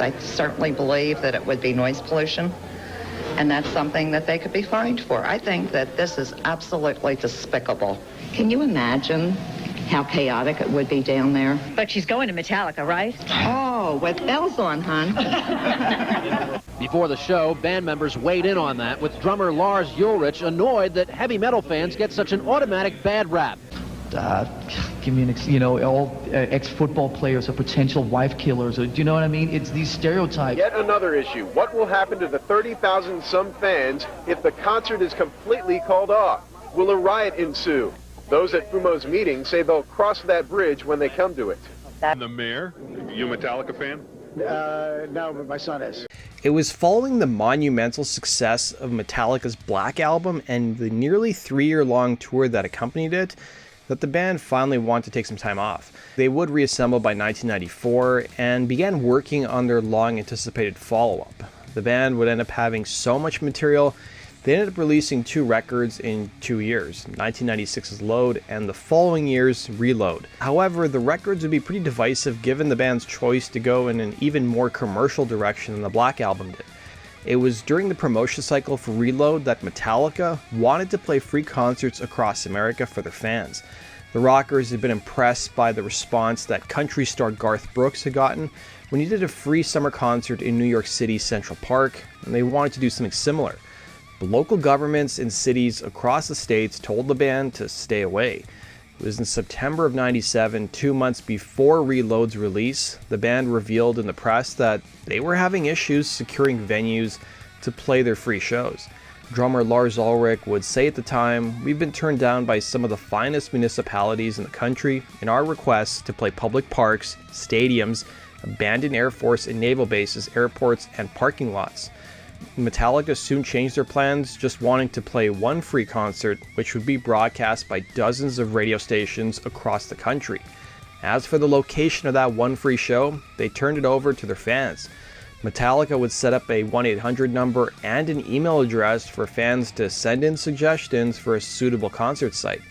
I certainly believe that it would be noise pollution, and that's something that they could be fined for. I think that this is absolutely despicable. Can you imagine how chaotic it would be down there? But she's going to Metallica, right? Oh, with bells on, hon. Before the show, band members weighed in on that, with drummer Lars Ulrich annoyed that heavy metal fans get such an automatic bad rap. Give me all ex-football players are potential wife killers. Do you know what I mean? It's these stereotypes. Yet another issue. What will happen to the 30,000 some fans if the concert is completely called off? Will a riot ensue? Those at Fumo's meeting say they'll cross that bridge when they come to it. The mayor, you a Metallica fan? No, but my son is. It was following the monumental success of Metallica's Black Album and the nearly 3-year-long tour that accompanied it that the band finally wanted to take some time off. They would reassemble by 1994 and began working on their long-anticipated follow-up. The band would end up having so much material, they ended up releasing 2 records in 2 years, 1996's Load and the following year's Reload. However, the records would be pretty divisive given the band's choice to go in an even more commercial direction than the Black Album did. It was during the promotion cycle for Reload that Metallica wanted to play free concerts across America for their fans. The rockers had been impressed by the response that country star Garth Brooks had gotten when he did a free summer concert in New York City's Central Park, and they wanted to do something similar. The local governments in cities across the states told the band to stay away. It was in September of '97, 2 months before Reload's release, the band revealed in the press that they were having issues securing venues to play their free shows. Drummer Lars Ulrich would say at the time, "We've been turned down by some of the finest municipalities in the country in our requests to play public parks, stadiums, abandoned Air Force and naval bases, airports, and parking lots." Metallica soon changed their plans, just wanting to play one free concert, which would be broadcast by dozens of radio stations across the country. As for the location of that one free show, they turned it over to their fans. Metallica would set up a 1-800 number and an email address for fans to send in suggestions for a suitable concert site.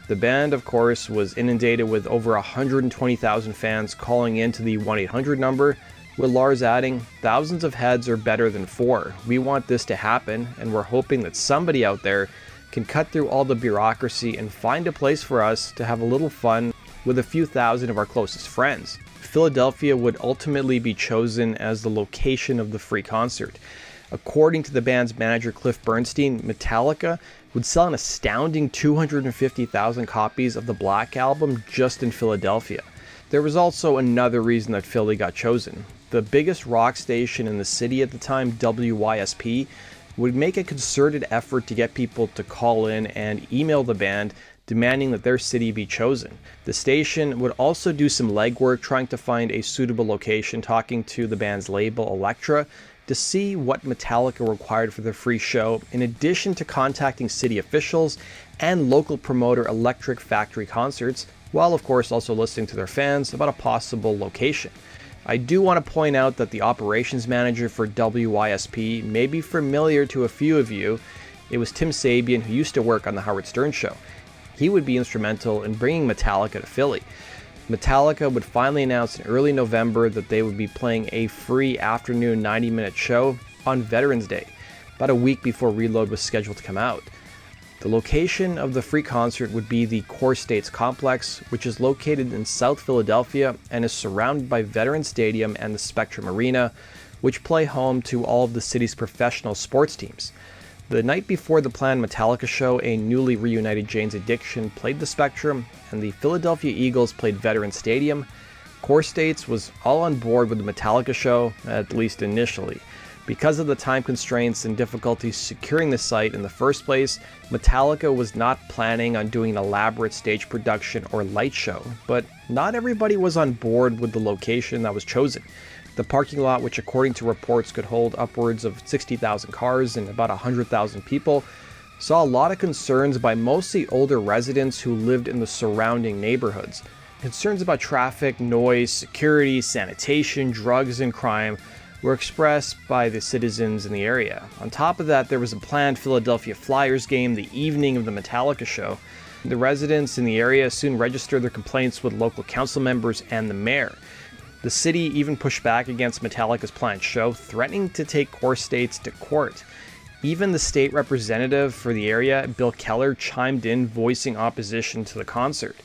The band, of course, was inundated with over 120,000 fans calling into the 1-800 number, with Lars adding, "Thousands of heads are better than 4. We want this to happen, and we're hoping that somebody out there can cut through all the bureaucracy and find a place for us to have a little fun with a few thousand of our closest friends." Philadelphia would ultimately be chosen as the location of the free concert. According to the band's manager Cliff Bernstein, Metallica would sell an astounding 250,000 copies of the Black Album just in Philadelphia. There was also another reason that Philly got chosen. The biggest rock station in the city at the time, WYSP, would make a concerted effort to get people to call in and email the band demanding that their city be chosen. The station would also do some legwork trying to find a suitable location, talking to the band's label Elektra to see what Metallica required for their free show, in addition to contacting city officials and local promoter Electric Factory Concerts, while of course also listening to their fans about a possible location. I do want to point out that the operations manager for WYSP may be familiar to a few of you. It was Tim Sabian, who used to work on The Howard Stern Show. He would be instrumental in bringing Metallica to Philly. Metallica would finally announce in early November that they would be playing a free afternoon 90-minute show on Veterans Day, about a week before Reload was scheduled to come out. The location of the free concert would be the Core States Complex, which is located in South Philadelphia and is surrounded by Veterans Stadium and the Spectrum Arena, which play home to all of the city's professional sports teams. The night before the planned Metallica show, a newly reunited Jane's Addiction played the Spectrum, and the Philadelphia Eagles played Veterans Stadium. Core States was all on board with the Metallica show, at least initially. Because of the time constraints and difficulties securing the site in the first place, Metallica was not planning on doing an elaborate stage production or light show, but not everybody was on board with the location that was chosen. The parking lot, which according to reports could hold upwards of 60,000 cars and about 100,000 people, saw a lot of concerns by mostly older residents who lived in the surrounding neighborhoods. Concerns about traffic, noise, security, sanitation, drugs, and crime were expressed by the citizens in the area. On top of that, there was a planned Philadelphia Flyers game the evening of the Metallica show. The residents in the area soon registered their complaints with local council members and the mayor. The city even pushed back against Metallica's planned show, threatening to take Core States to court. Even the state representative for the area, Bill Keller, chimed in, voicing opposition to the concert.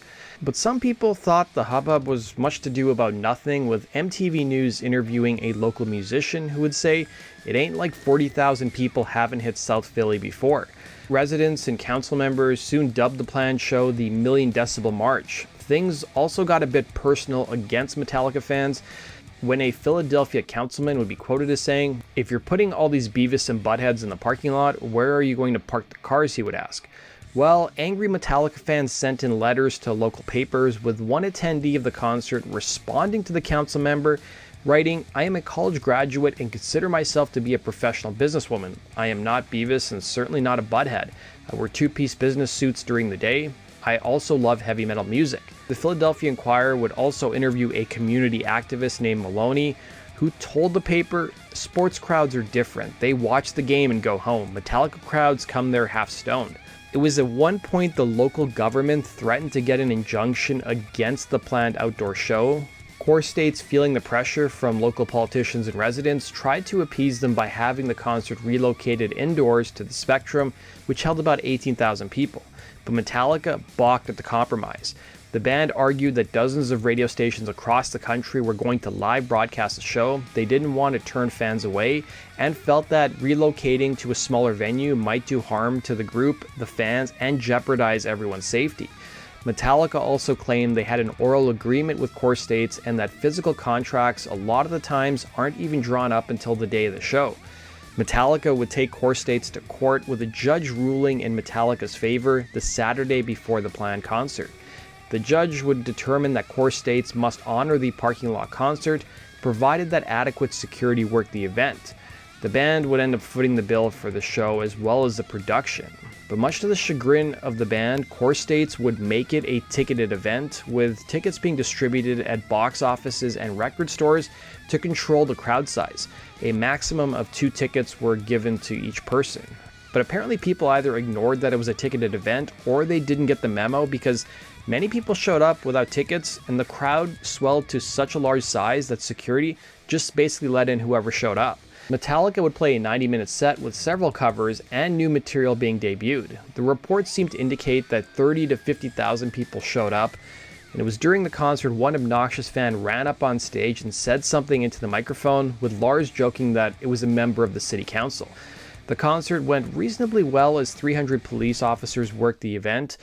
But some people thought the hubbub was much to do about nothing, with MTV News interviewing a local musician who would say, "It ain't like 40,000 people haven't hit South Philly before." Residents and council members soon dubbed the planned show the Million Decibel March. Things also got a bit personal against Metallica fans, when a Philadelphia councilman would be quoted as saying, "If you're putting all these Beavis and Buttheads in the parking lot, where are you going to park the cars?" he would ask. Well, angry Metallica fans sent in letters to local papers, with one attendee of the concert responding to the council member, writing, "I am a college graduate and consider myself to be a professional businesswoman. I am not Beavis and certainly not a Butthead. I wear two-piece business suits during the day. I also love heavy metal music." The Philadelphia Inquirer would also interview a community activist named Maloney, who told the paper, "Sports crowds are different. They watch the game and go home. Metallica crowds come there half stoned." It was at one point the local government threatened to get an injunction against the planned outdoor show. Core States, feeling the pressure from local politicians and residents, tried to appease them by having the concert relocated indoors to the Spectrum, which held about 18,000 people. But Metallica balked at the compromise. The band argued that dozens of radio stations across the country were going to live broadcast the show. They didn't want to turn fans away and felt that relocating to a smaller venue might do harm to the group, the fans, and jeopardize everyone's safety. Metallica also claimed they had an oral agreement with Core States and that physical contracts a lot of the times aren't even drawn up until the day of the show. Metallica would take Core States to court, with a judge ruling in Metallica's favor the Saturday before the planned concert. The judge would determine that Core States must honor the parking lot concert, provided that adequate security worked the event. The band would end up footing the bill for the show as well as the production. But much to the chagrin of the band, Core States would make it a ticketed event, with tickets being distributed at box offices and record stores to control the crowd size. A maximum of 2 tickets were given to each person. But apparently people either ignored that it was a ticketed event or they didn't get the memo, because many people showed up without tickets and the crowd swelled to such a large size that security just basically let in whoever showed up. Metallica would play a 90-minute set with several covers and new material being debuted. The reports seemed to indicate that 30 to 50,000 people showed up, and it was during the concert one obnoxious fan ran up on stage and said something into the microphone, with Lars joking that it was a member of the city council. The concert went reasonably well as 300 police officers worked the event,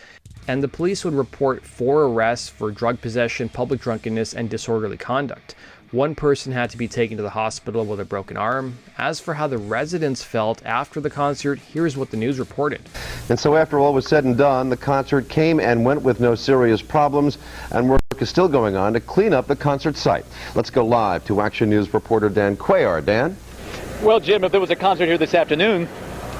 and the police would report 4 arrests for drug possession, public drunkenness, and disorderly conduct. One person had to be taken to the hospital with a broken arm. As for how the residents felt after the concert, here's what the news reported. And so after all was said and done, the concert came and went with no serious problems, and work is still going on to clean up the concert site. Let's go live to Action News reporter Dan Cuellar. Dan? Well, Jim, if there was a concert here this afternoon,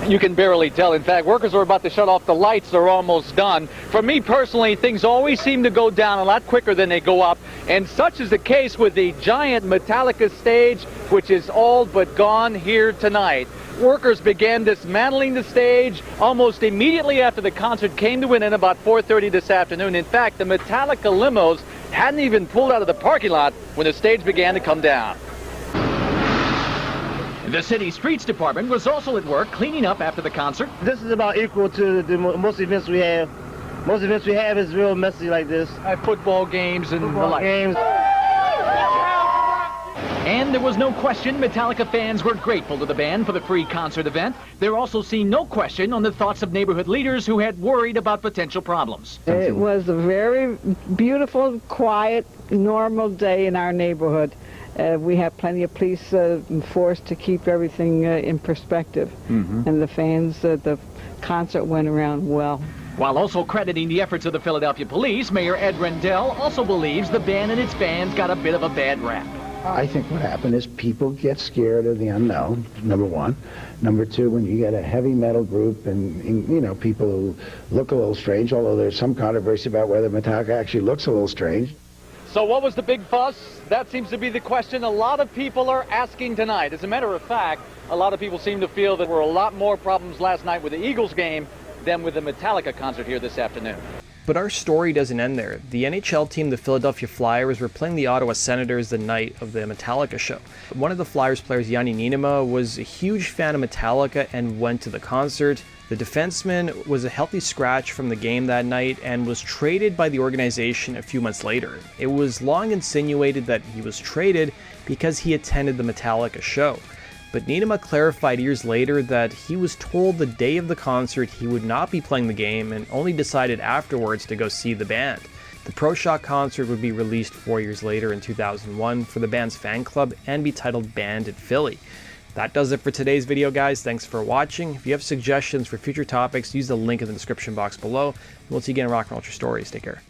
you can barely tell. In fact, workers are about to shut off the lights. They're almost done. For me personally, things always seem to go down a lot quicker than they go up. And such is the case with the giant Metallica stage, which is all but gone here tonight. Workers began dismantling the stage almost immediately after the concert came to an end about 4:30 this afternoon. In fact, the Metallica limos hadn't even pulled out of the parking lot when the stage began to come down. The city streets department was also at work cleaning up after the concert. This is about equal to most events we have. Most events we have is real messy like this. Football games and the like. Games. And there was no question Metallica fans were grateful to the band for the free concert event. There also seemed no question on the thoughts of neighborhood leaders who had worried about potential problems. It was a very beautiful, quiet, normal day in our neighborhood. We have plenty of police force to keep everything in perspective. And the fans, the concert went around well. While also crediting the efforts of the Philadelphia police, Mayor Ed Rendell also believes the band and its fans got a bit of a bad rap. I think what happened is people get scared of the unknown, number one. Number two, when you get a heavy metal group and you know, people who look a little strange, although there's some controversy about whether Metallica actually looks a little strange. So what was the big fuss? That seems to be the question a lot of people are asking tonight. As a matter of fact, a lot of people seem to feel that there were a lot more problems last night with the Eagles game than with the Metallica concert here this afternoon. But our story doesn't end there. The NHL team, the Philadelphia Flyers, were playing the Ottawa Senators the night of the Metallica show. One of the Flyers players, Jani Niinema, was a huge fan of Metallica and went to the concert. The defenseman was a healthy scratch from the game that night and was traded by the organization a few months later. It was long insinuated that he was traded because he attended the Metallica show. But Niinema clarified years later that he was told the day of the concert he would not be playing the game and only decided afterwards to go see the band. The Pro Shot concert would be released 4 years later in 2001 for the band's fan club and be titled Band in Philly. That does it for today's video, guys. Thanks for watching. If you have suggestions for future topics, use the link in the description box below. We'll see you again in Rock and Roll Stories. Take care.